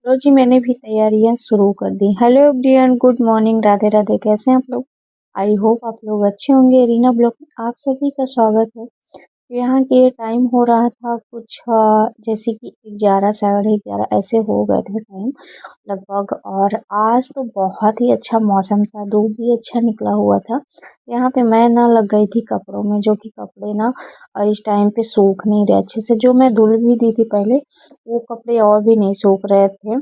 लो जी, मैंने भी तैयारियां शुरू कर दी। Hello everyone, good morning, Radhe Radhe. कैसे हैं आप लोग? आई होप आप लोग अच्छे होंगे। रीना ब्लॉग में आप सभी का स्वागत है। यहाँ के टाइम हो रहा था कुछ जैसे कि 11 11:30 ऐसे हो गए थे टाइम लगभग। और आज तो बहुत ही अच्छा मौसम था, धूप भी अच्छा निकला हुआ था। यहाँ पे मैं ना लग गई थी कपड़ों में, जो कि कपड़े ना इस टाइम पे सूख नहीं रहे अच्छे से। जो मैं धुल भी दी थी पहले, वो कपड़े और भी नहीं सूख रहे थे।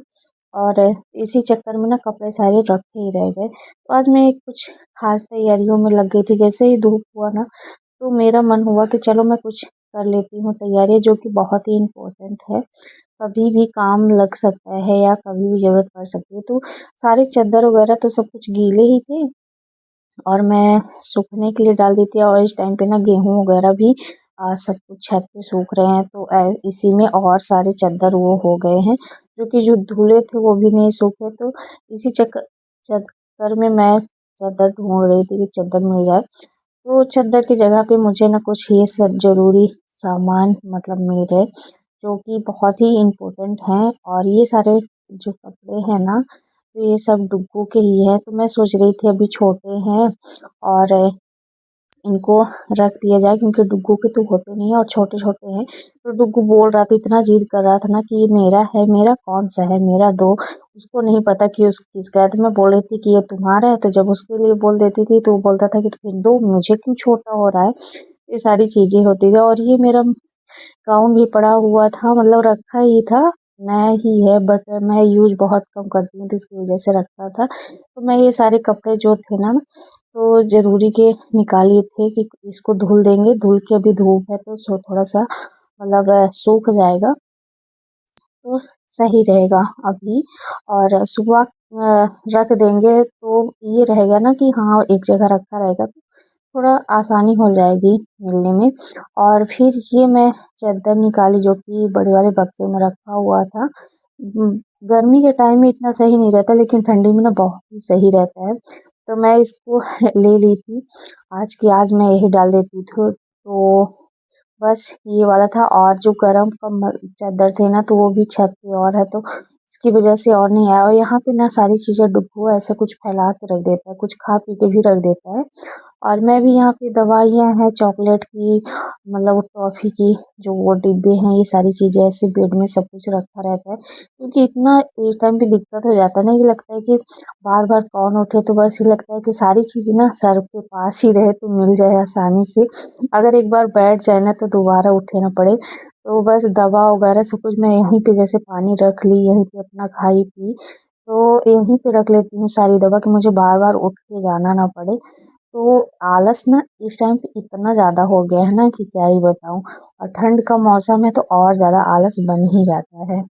और इसी चक्कर में ना कपड़े सारे रखे ही रह गए। तो आज मैं कुछ खास तैयारियों में लग गई थी। जैसे ही धूप हुआ ना, तो मेरा मन हुआ कि चलो मैं कुछ कर लेती हूँ तैयारी, जो कि बहुत ही इम्पोर्टेंट है। कभी भी काम लग सकता है या कभी भी ज़रूरत पड़ सकती है। तो सारे चादर वगैरह तो सब कुछ गीले ही थे और मैं सूखने के लिए डाल दी थी। और इस टाइम पे ना गेहूँ वगैरह भी सब कुछ छत पे सूख रहे हैं। तो इसी में और सारे चादर वो हो गए हैं, जो कि जो धुले थे वो भी नहीं सूखे। तो इसी चक्कर में मैं चादर ढूंढ रही थी कि चादर मिल जाए। तो चादर की जगह पे मुझे ना कुछ ये सब ज़रूरी सामान मतलब मिल गए, जो कि बहुत ही इम्पोर्टेंट हैं। और ये सारे जो कपड़े हैं ना, तो ये सब डुग्गू के ही है। तो मैं सोच रही थी अभी छोटे हैं और इनको रख दिया जाए, क्योंकि डुग्गू के तो होते नहीं है और छोटे छोटे हैं। तो डुग्गू बोल रहा था, इतना जिद कर रहा था ना कि ये मेरा है, मेरा कौन सा है, मेरा दो। उसको नहीं पता कि उस किसका है। तो मैं बोल रही थी कि ये तुम्हारा है, तो जब उसके लिए बोल देती थी तो वो बोलता था कि फिर दो, मुझे क्यों छोटा हो रहा है। ये सारी चीजें होती थी। और ये मेरा गाउन भी पड़ा हुआ था, मतलब रखा ही था, नया ही है, बट मैं यूज बहुत कम करती हूँ तो इसकी वजह से रखा था। तो मैं ये सारे कपड़े जो थे ना, तो ज़रूरी के निकाले थे कि इसको धुल देंगे। धुल के अभी धूप है तो थोड़ा सा मतलब सूख जाएगा तो सही रहेगा अभी। और सुबह रख देंगे तो ये रहेगा ना कि हाँ एक जगह रखा रहेगा, तो थोड़ा आसानी हो जाएगी मिलने में। और फिर ये मैं चादर निकाली, जो कि बड़े वाले बक्से में रखा हुआ था। गर्मी के टाइम में इतना सही नहीं रहता, लेकिन ठंडी में ना बहुत ही सही रहता है। तो मैं इसको ले ली थी आज की आज, मैं यही डाल देती थी। तो बस ये वाला था। और जो गरम कम्बल चादर थे ना, तो वो भी छत पे और है, तो इसकी वजह से और नहीं आया। और यहाँ पे ना सारी चीज़ें डुब्बू ऐसा कुछ फैला के रख देता है, कुछ खा पी के भी रख देता है। और मैं भी यहाँ पे दवाइयाँ हैं चॉकलेट की, मतलब वो टॉफ़ी की जो वो डिब्बे हैं, ये सारी चीज़ें ऐसे बेड में सब कुछ रखा रहता है। क्योंकि इतना इस टाइम पे दिक्कत हो जाता है ना, ये लगता है कि बार बार कौन उठे। तो बस ये लगता है कि सारी चीज़ें ना सर के पास ही रहे तो मिल जाए आसानी से। अगर एक बार बैठ जाए ना तो दोबारा उठे ना पड़े। तो बस दवा वगैरह सब कुछ मैं यहीं पे, जैसे पानी रख ली यहीं पे, अपना खाई पी तो यहीं पे रख लेती हूँ सारी दवा, कि मुझे बार बार उठ के जाना ना पड़े। तो आलस ना इस टाइम पे इतना ज़्यादा हो गया है ना कि क्या ही बताऊँ। और ठंड का मौसम है तो और ज़्यादा आलस बन ही जाता है।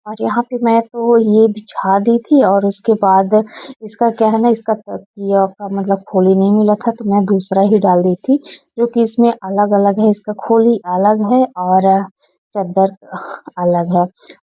और यहाँ पे मैं तो ये बिछा दी थी, और उसके बाद इसका क्या है ना, इसका तकिया का मतलब खोली नहीं मिला था, तो मैं दूसरा ही डाल दी थी, जो कि इसमें अलग अलग है। इसका खोली अलग है और चादर अलग है।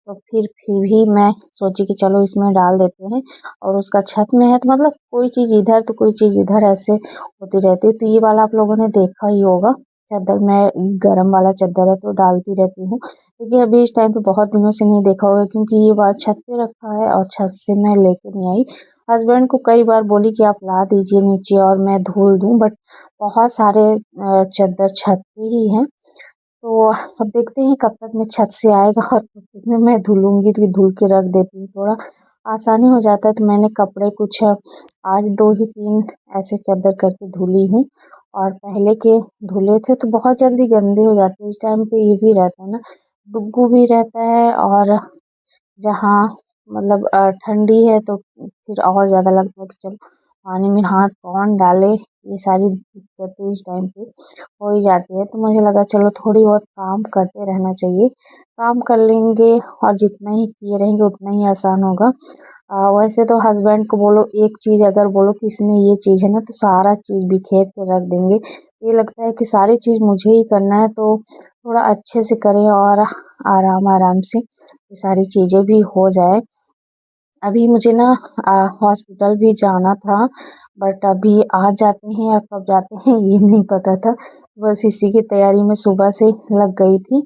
तो फिर भी मैं सोची कि चलो इसमें डाल देते हैं। और उसका छत में है तो मतलब कोई चीज़ इधर तो कोई चीज़ इधर, ऐसे होती रहती है। तो ये वाला आप लोगों ने देखा ही होगा चादर, मैं गरम वाला चादर है तो डालती रहती हूँ। क्योंकि अभी इस टाइम पे बहुत दिनों से नहीं देखा होगा, क्योंकि ये बार छत पे रखा है और छत से मैं लेके नहीं आई। हस्बैंड को कई बार बोली कि आप ला दीजिए नीचे और मैं धुल दूँ, बट बहुत सारे चादर छत पे ही हैं। तो अब देखते हैं कब तक मैं छत से आएगा और कब तक में मैं धुलूंगी। तो धुल के रख देती हूँ, थोड़ा आसानी हो जाता है। तो मैंने कपड़े कुछ आज 2 ही 3 ऐसे चादर करके धुली हूँ। और पहले के धुले थे तो बहुत जल्दी गंदे हो जाते हैं। इस टाइम पे ये भी रहता है ना, डुग्गू भी रहता है, और जहाँ मतलब ठंडी है तो फिर और ज़्यादा लगता है कि चलो पानी में हाथ कौन डाले। ये सारी दिक्कतें इस टाइम पे हो ही जाती है। तो मुझे लगा चलो थोड़ी बहुत काम करते रहना चाहिए, काम कर लेंगे और जितना ही किए रहेंगे उतना ही आसान होगा। वैसे तो हस्बैंड को बोलो एक चीज़, अगर बोलो कि इसमें ये चीज़ है ना, तो सारा चीज़ बिखेर के रख देंगे। ये लगता है कि सारी चीज़ मुझे ही करना है, तो थोड़ा अच्छे से करें और आराम आराम से ये सारी चीज़ें भी हो जाए। अभी मुझे ना हॉस्पिटल भी जाना था, बट अभी आज जाते हैं या कब जाते हैं ये नहीं पता था। बस इसी की तैयारी में सुबह से लग गई थी।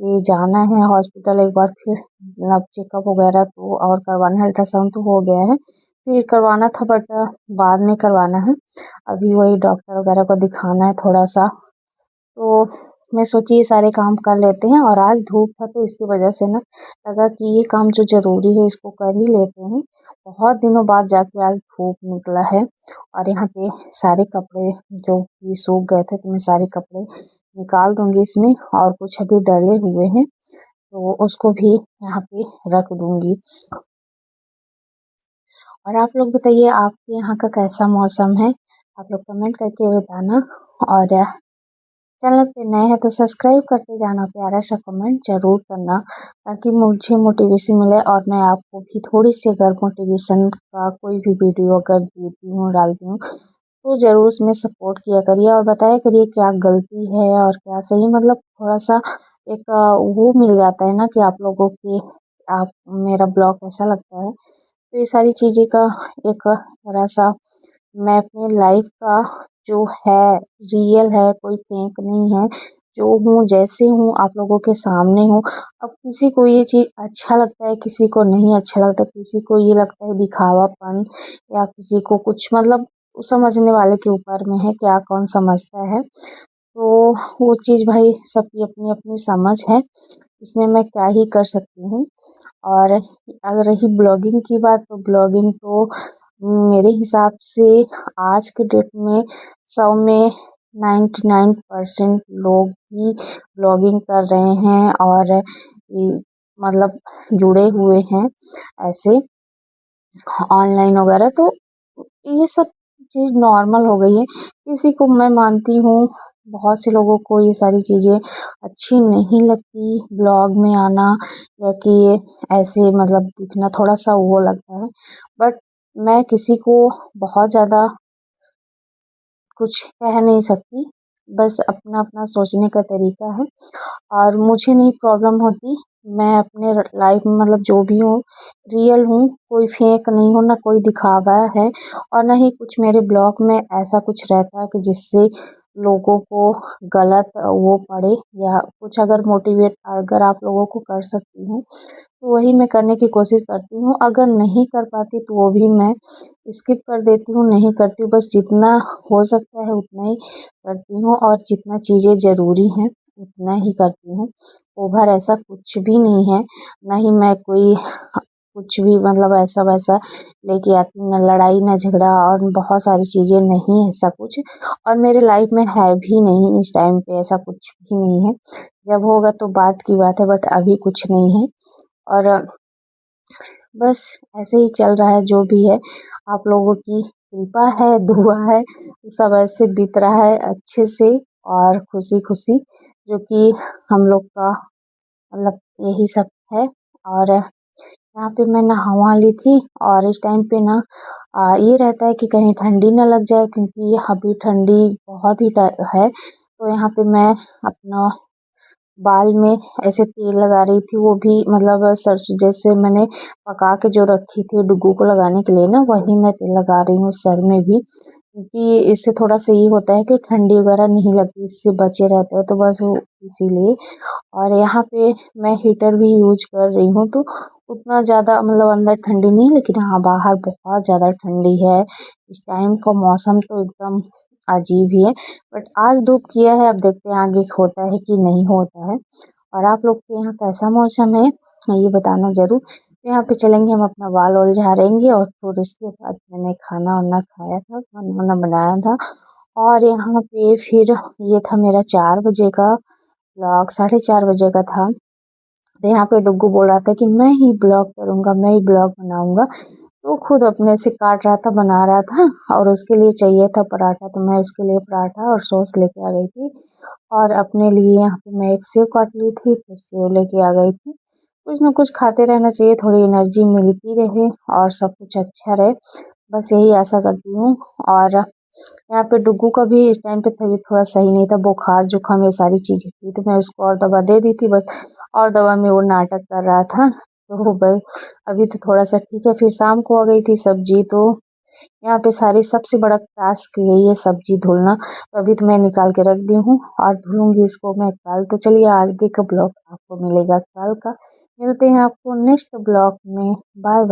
ये जाना है हॉस्पिटल एक बार फिर मतलब चेकअप वगैरह तो और करवाना है, अल्ट्रासाउंड तो हो गया है, फिर करवाना था बट बाद में करवाना है। अभी वही डॉक्टर वगैरह को दिखाना है थोड़ा सा, तो मैं सोची ये सारे काम कर लेते हैं। और आज धूप था तो इसकी वजह से ना लगा कि ये काम जो ज़रूरी है इसको कर ही लेते हैं। बहुत दिनों बाद जाके आज धूप निकला है। और यहाँ पे सारे कपड़े जो कि सूख गए थे तो मैं सारे कपड़े निकाल दूंगी इसमें, और कुछ अभी डले हुए हैं तो उसको भी यहाँ पे रख दूंगी। और आप लोग बताइए आपके यहाँ का कैसा मौसम है, आप लोग कमेंट करके बताना। और चैनल पे नए हैं तो सब्सक्राइब करते जाना, प्यारा सा कमेंट जरूर करना ताकि मुझे मोटिवेशन मिले और मैं आपको भी थोड़ी सी अगर मोटिवेशन का कोई भी वीडियो अगर देती हूँ डालती हूँ तो ज़रूर उसमें सपोर्ट किया करिए और बताया करिए क्या गलती है और क्या सही। मतलब थोड़ा सा एक वो मिल जाता है ना कि आप लोगों की आप मेरा ब्लॉग कैसा लगता है। तो ये सारी चीज़ें का एक थोड़ा सा मैं अपने लाइफ का जो है रियल है, कोई फेक नहीं है, जो हूँ जैसे हूँ आप लोगों के सामने हूँ। अब किसी को ये चीज़ अच्छा लगता है, किसी को नहीं अच्छा लगता, किसी को ये लगता है दिखावापन, या किसी को कुछ मतलब समझने वाले के ऊपर में है क्या कौन समझता है। तो वो चीज़ भाई सबकी अपनी अपनी समझ है, इसमें मैं क्या ही कर सकती हूँ। और अगर रही ब्लॉगिंग की बात तो ब्लॉगिंग तो मेरे हिसाब से आज के डेट में 100 में 99% लोग ही ब्लॉगिंग कर रहे हैं और मतलब जुड़े हुए हैं ऐसे ऑनलाइन वगैरह। तो ये सब चीज़ नॉर्मल हो गई है। किसी को मैं मानती हूँ, बहुत से लोगों को ये सारी चीज़ें अच्छी नहीं लगती ब्लॉग में आना, या कि ये ऐसे मतलब दिखना थोड़ा सा वो लगता है। बट मैं किसी को बहुत ज़्यादा कुछ कह नहीं सकती, बस अपना अपना सोचने का तरीका है। और मुझे नहीं प्रॉब्लम होती, मैं अपने लाइफ में मतलब जो भी हूँ रियल हूँ, कोई फेक नहीं हूँ, ना कोई दिखावा है और ना ही कुछ मेरे ब्लॉग में ऐसा कुछ रहता है कि जिससे लोगों को गलत वो पड़े, या कुछ अगर मोटिवेट अगर आप लोगों को कर सकती हूँ तो वही मैं करने की कोशिश करती हूँ। अगर नहीं कर पाती तो वो भी मैं स्किप कर देती हूँ, नहीं करती हूँ। बस जितना हो सकता है उतना ही करती हूँ और जितना चीज़ें ज़रूरी हैं उतना ही करती हूँ। ओवर ऐसा कुछ भी नहीं है, ना ही मैं कोई कुछ भी मतलब ऐसा वैसा लेके आती हूँ, ना लड़ाई ना झगड़ा और बहुत सारी चीज़ें नहीं ऐसा कुछ। और मेरे लाइफ में है भी नहीं, इस टाइम पे ऐसा कुछ भी नहीं है। जब होगा तो बात की बात है, बट अभी कुछ नहीं है। और बस ऐसे ही चल रहा है जो भी है, आप लोगों की कृपा है दुआ है, सब ऐसे बीत रहा है अच्छे से और खुशी खुशी, जो कि हम लोग का मतलब यही सब है। और यहाँ पे मैं नहावा ली थी और इस टाइम पे ना ये रहता है कि कहीं ठंडी ना लग जाए, क्योंकि अभी ठंडी बहुत ही है। तो यहाँ पे मैं अपना बाल में ऐसे तेल लगा रही थी, वो भी मतलब सरसों जैसे मैंने पका के जो रखी थी डुग्गू को लगाने के लिए ना, वही मैं तेल लगा रही हूँ सर में भी, क्योंकि इससे थोड़ा सा ये होता है कि ठंडी वगैरह नहीं लगती, इससे बचे रहते हैं तो बस वो इसीलिए। और यहाँ पे मैं हीटर भी यूज कर रही हूँ, तो उतना ज़्यादा मतलब अंदर ठंडी नहीं है, लेकिन हाँ बाहर बहुत ज़्यादा ठंडी है। इस टाइम का मौसम तो एकदम अजीब ही है। बट आज धूप किया है, अब देखते हैं आगे होता है कि नहीं होता है। और आप लोग के यहाँ कैसा मौसम है ये बताना ज़रूर। यहाँ पे चलेंगे, हम अपना बाल वाल झाड़ेंगे और फिर उसके बाद मैंने खाना वाना खाया था, खाना वाना बनाया था। और यहाँ पे फिर ये था मेरा 4 बजे का ब्लॉग, 4:30 बजे का था। तो यहाँ पे डुग्गू बोल रहा था कि मैं ही ब्लॉग करूँगा, मैं ही ब्लॉग बनाऊँगा। तो खुद अपने से काट रहा था, बना रहा था, और उसके लिए चाहिए था पराठा, तो मैं उसके लिए पराठा और सॉस लेके आ गई थी। और अपने लिए यहाँ पे मैं एक सेव काट ली थी तो सेव लेके आ गई थी। कुछ ना कुछ खाते रहना चाहिए, थोड़ी एनर्जी मिलती रहे और सब कुछ अच्छा रहे, बस यही आशा करती हूँ। और यहाँ पे डुग्गू का भी इस टाइम पे तबीयत थोड़ा सही नहीं था, बुखार जुकाम ये सारी चीज़ें थी, तो मैं उसको और दवा दे दी थी बस। और दवा में वो नाटक कर रहा था, तो बस अभी तो थोड़ा सा ठीक है। फिर शाम को आ गई थी सब्जी, तो यहाँ पे सारी सबसे बड़ा टास्क यही है सब्जी धुलना, तो अभी तो मैं निकाल के रख दी हूँ और धुलूंगी इसको मैं कल। तो चलिए आगे का ब्लॉग आपको मिलेगा कल का। मिलते हैं आपको नेक्स्ट ब्लॉग में। Bye bye.